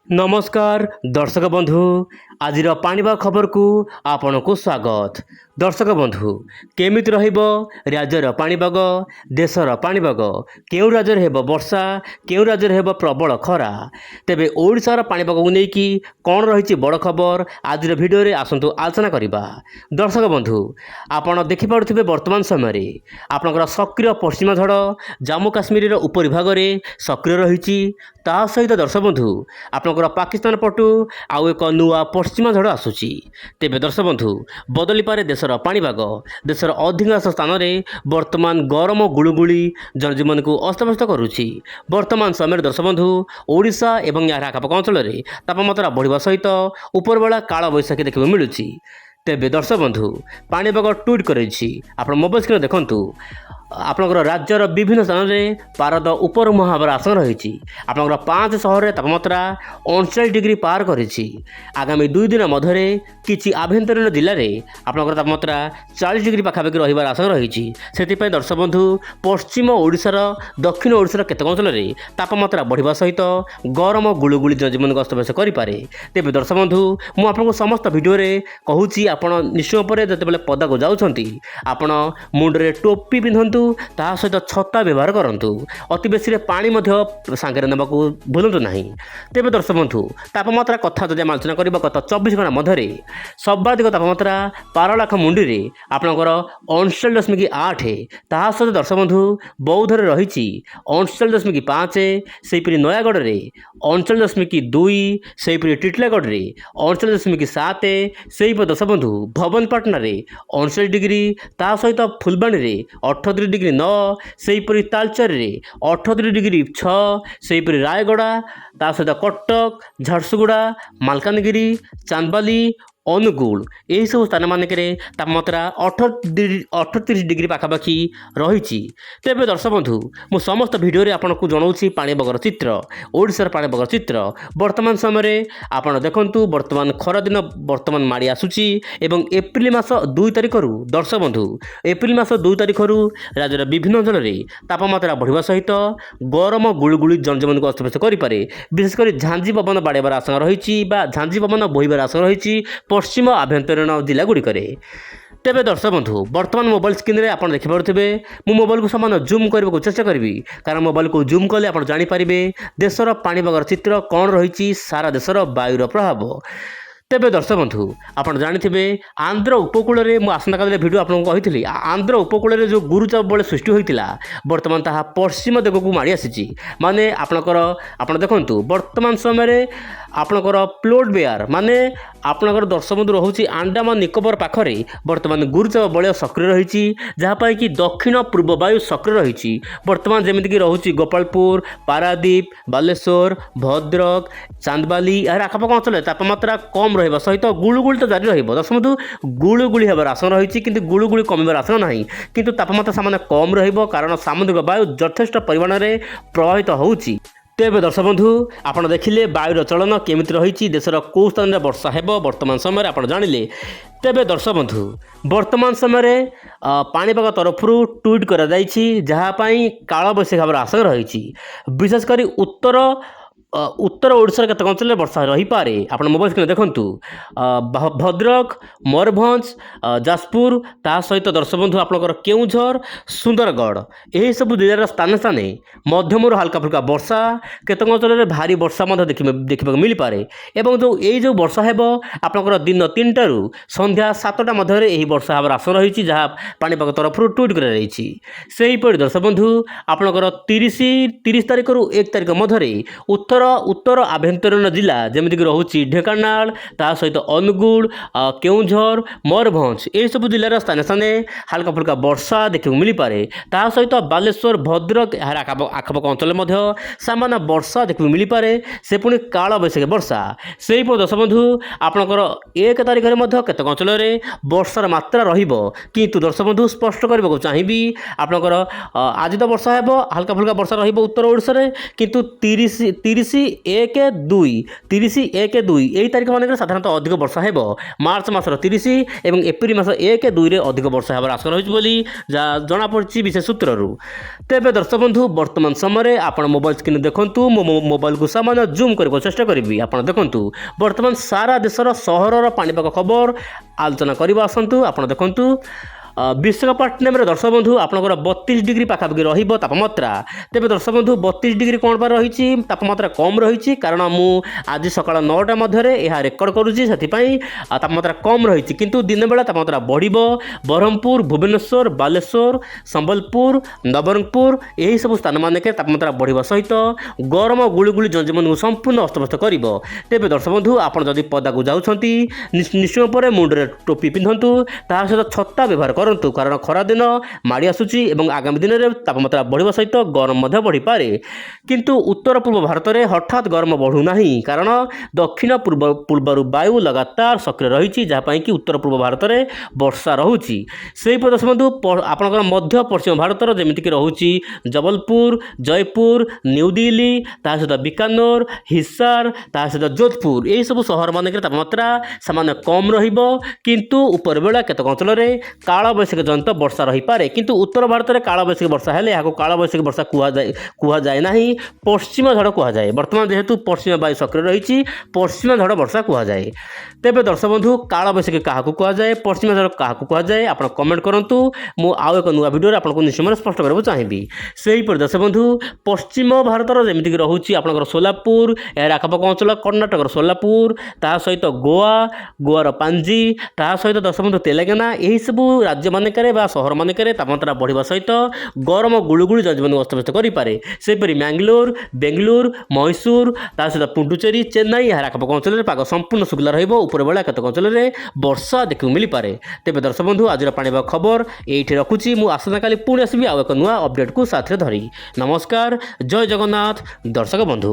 नमस्कार दर्शक बंधु आज पाणीपाग खबर को आपण को स्वागत। दर्शक बंधु केमिति रहिबो राज्यर पाणीपाग देशर पाणीपाग केउ राज्य हेबो वर्षा केउ राज्य हेबो प्रबल खरा तेबे ओडिशार पाणीपाग को नेकी कोन रहिछि बड़ खबर आज भिडियो रे आसंतु आलोचना करिबा। दर्शक बंधु आपण देखि पारुथिबे वर्तमान समय रे आपनकर सक्रिय पश्चिम झड़ जम्मू काश्मीर रो ऊपरी भाग रे सक्रिय रहिछि। ता सहित दर्शक बंधु आपनकर पाकिस्तान पटु आउ एक नुआ पश्चिम झड़ आसुची। तेबे दर्शक बंधु बदली पारे देशर पाणीपाग देशर अधिकांश स्थान में वर्तमान गरम गुळुगुळी जनजीवन को अस्तव्यस्त करुची। वर्तमान समय दर्शक बंधु ओडिशा एवं यार आखपाख अंचल में तापमात्रा बढ़िया सहित उपरबेला काल बैशाखी देखा मिलूची। तेबे दर्शक बंधु पाणीपाग ट्वीट करेछि आपण मोबाइल स्क्रीन देखंतु आपनकर राज्यर विभिन्न स्थान में पारद उपर मुहावर आसन रही। आपनकर 5 सहर तापमात्रा 39 डिग्री पार करिछि। आगामी 2 दिन मध्य किछि आभ्यंतरीण जिले में आपनकर तापमात्रा 40 डिग्री पाखापाखि रहिबार आशा रही। से दर्शक बंधु पश्चिम ओडिशार दक्षिण ओडिशार केतक अंचल में तापमात्रा बढ़िया सहित गरम गुळुगुळी जनजीवन को अस्तव्यस्त करें। तेज दर्शक बंधु मुझे आपको समस्त भिडियो कहूँ आपण निश्चय पर जिते पदा को जाऊँच आपण मुंडे टोपी पिंधतु ता सहित छता व्यवहार करूँ। अति बेसी पानी सांगे ना भूलु ना। तेज दर्शक बंधु तापमात्रा कथा जब आलोचना करवा गत 24 घंटा मध्य सर्वाधिक तापमात्रा पारलाख मुंडी में आपणकर 39.8 ता सहित दर्शक बंधु बौद्ध रही 39.5 सेपरी नयागढ़ में 39.2 सेपरी टिटलागढ़ में 39.7 सेपरी दर्शक बंधु भवनपाटना रे 39 डिग्री ता सहित फुलबाणी में 38 डिग्री 9 सेपरी तालचेर में 38 डिग्री 6 सेपरी रायगड़ा ता सहित कटक झारसुगुड़ा मालकानगिरी चांदबाली अनुगुल यही सब स्थान मानक तापमात्रा 38 डिग्री पाखापाखि रही। तेज दर्शक बंधु मु समस्त भिडियो आपको जनाऊँ पाणीपागर चित्र ओडिशार पाणीपागर चित्र वर्तमान समय आपड़ देखु वर्तमान खरा दिन वर्तमान माड़ी आसूची एवं एप्रिल मास 2 तारिख दर्शक बंधु एप्रिल मास 2 तारिख राज्यर विभिन्न अंचल में तापमात्रा बढ़िया सहित गरम गुळुगुळी जनजीवन को अस्तव्यस्त करें। विशेषकर झांझी पवन बाड़ेबार आशंका रही झांझी पवन बोहबार आशंका रही पश्चिम आभ्यंतरीण जिला गुड़िक। तेज दर्शक बंधु वर्तमान मोबाइल स्क्रीन में आप देखिपे मु मोबाइल को सामान जूम करने को चेष्टा करी कारण मोबाइल को जूम कले आप जानीपारे देशर पाणीपागर चित्र कौन रही सारा देशर वायुर प्रभाव। तेज दर्शक बंधु आपड़ जानी आंध्र उपकूल में आसंता काल भिडियो आपको कही आंध्र उपकूल में जो गुरुचाप बल सृष्टि होता बर्तमान ताहा पश्चिम दिग को माड़ी आसी माने आपणकर देखु वर्तमान समय आपणकर प्लोट बेयर माने आपणकर दर्शक बंधु रोचे अंडमान निकोबर पाखरे वर्तमान गुरुचाप बलय सक्रिय रही जहाँपाई कि दक्षिण पूर्व वायु सक्रिय रही वर्तमान जमीक रोचे गोपालपुर पारादीप बालेश्वर भद्रक चांदबाली यार आखपाख अंचल तापमात्रा कम रहा सहित गुळुगुळी तो जारी दर्शक बंधु गुळुगुळी होबार आशंका रही कि गुळुगुळी कमिबार आशंका ना कि तापमात्रा सामान्य कम कारण सामुद्रिक वायु यथेष्ट परिमाण में प्रभावित होउची। तेज दर्शक बंधु आपड़ देखिले वायुर चलन केमिति रही देशर कौ स्थान में वर्षा हेबो वर्तमान समय आप जानिले। तेज दर्शक बंधु वर्तमान समय पाणीपाग तरफ ट्वीट करा जायछि जहाँपाई काल बैशाखी भाव आशंका रही विशेषकर उत्तर ओडिशार केतक अंचल में वर्षा रही पारे। आप मोबाइल स्क्रीन देखंतु भद्रक मयूरभंज जाजपुर ता सहित दर्शक बंधु आपंकर केउझर सुंदरगढ़ यही सब जिलार स्थान स्थान मध्यम हल्का फुल्का वर्षा केतक अंचल में भारी वर्षा देखा मिल पारे एवं जो यही जो वर्षा हेबो आपंकर दिन 3टा संध्या 7टा मध्य यही वर्षा हबार आशा रही जहाँ पाणीपाग तरफ ट्वीट कर दर्शक बंधु आपंकर 30 तारिख रु 1 तारिख मध्य उत्तर आभ्यंतरीण जिला जमीक रोचे ढेंकानाल ता सहित अनुगुल केउझर मयूरभंज यही सब जिलार स्थान स्थान हल्का फुल्का वर्षा देखा मिल पारे ता सहित बालेश्वर भद्रक यार आखपाख अंचल में सामान्य वर्षा देखा मिल पारे से पुणी काल बैशाखी वर्षा से दर्शक बंधु आपंकर 1 तारिख में केतक अंचल में वर्षार मात्रा रु दर्शक बंधु स्पष्ट करने को चाहिए आपंकर आज तो वर्षा हेब हल्का फुल्का वर्षा रही उत्तर ओडिशा किंतु 30 30/1/2 এই তারিখ ମାନଙ୍କରେ ସାଧାରଣତଃ ଅଧିକ ବର୍ଷା ହେବ। ମାର୍ଚ୍ଚ ମାସର 30 ଏବଂ ଏପ୍ରିଲ ମାସ 1-2ରେ ଅଧିକ ବର୍ଷା ହେବାର ଆଶା ରହିଛି ବୋଲି ଯାହା ଜଣାପଡ଼ିଛି ବିଶେଷ ସୂତ୍ରରୁ। ତେବେ ଦର୍ଶକ ବନ୍ଧୁ ବର୍ତ୍ତମାନ ସମୟରେ ଆପଣ ମୋବାଇଲ ସ୍କ୍ରିନ୍ ଦେଖନ୍ତୁ। ମୁଁ ମୋବାଇଲକୁ ସାମାନ୍ୟ ଜୁମ୍ କରିବାକୁ ଚେଷ୍ଟା କରିବି। ଆପଣ ଦେଖନ୍ତୁ ବର୍ତ୍ତମାନ ସାରା ଦେଶର ସହରର ପାଣିପାଗ ଖବର ଆଲୋଚନା କରିବା ଆସନ୍ତୁ। ଆପଣ ଦେଖନ୍ତୁ ବିଶାଖାପଟ୍ଟନମରେ ଦର୍ଶକ ବନ୍ଧୁ ଆପଣଙ୍କର 32 ଡିଗ୍ରୀ ପାଖାପାଖି ରହିବ ତାପମାତ୍ରା। ତେବେ ଦର୍ଶକ ବନ୍ଧୁ 32 ଡିଗ୍ରୀ କ'ଣ ପାଇଁ ରହିଛି ତାପମାତ୍ରା କମ୍ ରହିଛି? କାରଣ ମୁଁ ଆଜି ସକାଳ 9ଟା ମଧ୍ୟରେ ଏହା ରେକର୍ଡ଼ କରୁଛି, ସେଥିପାଇଁ ତାପମାତ୍ରା କମ୍ ରହିଛି। କିନ୍ତୁ ଦିନବେଳା ତାପମାତ୍ରା ବଢ଼ିବ। ବ୍ରହ୍ମପୁର, ଭୁବନେଶ୍ୱର, ବାଲେଶ୍ୱର, ସମ୍ବଲପୁର, ନବରଙ୍ଗପୁର ଏହିସବୁ ସ୍ଥାନମାନଙ୍କରେ ତାପମାତ୍ରା ବଢ଼ିବା ସହିତ ଗରମ ଗୁଳିଗୁଳି ଜନଜୀବନକୁ ସମ୍ପୂର୍ଣ୍ଣ ଅସ୍ତବ୍ୟସ୍ତ କରିବ। ତେବେ ଦର୍ଶକ ବନ୍ଧୁ ଆପଣ ଯଦି ପଦାକୁ ଯାଉଛନ୍ତି ନିଶ୍ଚୟ ପରେ ମୁଣ୍ଡରେ ଟୋପି ପିନ୍ଧନ୍ତୁ, ତାହା ସହିତ ଛତା ବ୍ୟବହାର କରନ୍ତୁ, କାରଣ ଖରାଦିନ ମାଡ଼ି ଆସୁଛି ଏବଂ ଆଗାମୀ ଦିନରେ ତାପମାତ୍ରା ବଢ଼ିବା ସହିତ ଗରମ ମଧ୍ୟ ବଢ଼ିପାରେ। କିନ୍ତୁ ଉତ୍ତର ପୂର୍ବ ଭାରତରେ ହଠାତ୍ ଗରମ ବଢ଼ୁନାହିଁ, କାରଣ ଦକ୍ଷିଣ ପୂର୍ବରୁ ବାୟୁ ଲଗାତାର ସକ୍ରିୟ ରହିଛି, ଯାହା ପାଇଁ କି ଉତ୍ତର ପୂର୍ବ ଭାରତରେ ବର୍ଷା ରହୁଛି। ସେହିପରି ଦର୍ଶକ ବନ୍ଧୁ ଆପଣଙ୍କର ମଧ୍ୟ ପଶ୍ଚିମ ଭାରତର ଯେମିତିକି ରହୁଛି ଜବଲପୁର, ଜୟପୁର, ନ୍ୟୁ ଦିଲ୍ଲୀ, ତାହା ସହିତ ବିକାନେର, ହିସାର, ତାହା ସହିତ ଯୋଧପୁର ଏହିସବୁ ସହରମାନଙ୍କରେ ତାପମାତ୍ରା ସାମାନ୍ୟ କମ୍ ରହିବ। କିନ୍ତୁ ଉପରବେଳା କେତେକ ଅଞ୍ଚଳରେ କାଳବୈଶାଖୀ ଜନିତ ବର୍ଷା ରହିପାରେ। କିନ୍ତୁ ଉତ୍ତର ଭାରତରେ କାଳବୈଶାଖୀ ବର୍ଷା ହେଲେ ଏହାକୁ କାଳବୈଶାଖୀ ବର୍ଷା କୁହାଯାଏ ନାହିଁ, ପଶ୍ଚିମ ଝଡ଼ କୁହାଯାଏ। ବର୍ତ୍ତମାନ ଯେହେତୁ ପଶ୍ଚିମ ବାୟୁ ସକ୍ରିୟ ରହିଛି, ପଶ୍ଚିମ ଝଡ଼ ବର୍ଷା କୁହାଯାଏ। ତେବେ ଦର୍ଶକ ବନ୍ଧୁ କାଳବୈଶାଖୀ କାହାକୁ କୁହାଯାଏ, ପଶ୍ଚିମ ଝଡ଼ କାହାକୁ କୁହାଯାଏ, ଆପଣ କମେଣ୍ଟ କରନ୍ତୁ। ମୁଁ ଆଉ ଏକ ନୂଆ ଭିଡ଼ିଓରେ ଆପଣଙ୍କୁ ନିଶ୍ଚୟ ସ୍ପଷ୍ଟ କରିବାକୁ ଚାହିଁବି। ସେହିପରି ଦର୍ଶକ ବନ୍ଧୁ ପଶ୍ଚିମ ଭାରତର ଯେମିତିକି ରହୁଛି ଆପଣଙ୍କର ସୋଲାପୁର, ଏହାର ଆଖପାଖ ଅଞ୍ଚଳ କର୍ଣ୍ଣାଟକର ସୋଲାପୁର, ତାହା ସହିତ ଗୋଆର ପାଞ୍ଜି, ତାହା ସହିତ ଦର୍ଶକ ବନ୍ଧୁ ତେଲେଙ୍ଗାନା ଏହିସବୁ ରାଜ୍ୟମାନଙ୍କରେ ବା ସହରମାନଙ୍କରେ ତାପମାତ୍ରା ବଢ଼ିବା ସହିତ ଗରମ ଗୁଳୁଗୁଳି ଜନଜୀବନକୁ ଅସ୍ତବ୍ୟସ୍ତ କରିପାରେ। ସେହିପରି ମ୍ୟାଙ୍ଗଲୋର, ବେଙ୍ଗଲୁରୁ, ମହୀଶୂର, ତା ସହିତ ପୁଡୁଚେରୀ, ଚେନ୍ନାଇ ଏହାର ଆଖପାଖ ଅଞ୍ଚଳରେ ପାଗ ସମ୍ପୂର୍ଣ୍ଣ ଶୁଖିଲା ରହିବ। ଉପରବେଳା କେତେକ ଅଞ୍ଚଳରେ ବର୍ଷା ଦେଖିବାକୁ ମିଳିପାରେ। ତେବେ ଦର୍ଶକ ବନ୍ଧୁ ଆଜିର ପାଣିପାଗ ଖବର ଏଇଠି ରଖୁଛି। ମୁଁ ଆସନ୍ତାକାଲି ପୁଣି ଆସିବି ଆଉ ଏକ ନୂଆ ଅପଡେଟକୁ ସାଥିରେ ଧରି। ନମସ୍କାର, ଜୟ ଜଗନ୍ନାଥ ଦର୍ଶକ ବନ୍ଧୁ।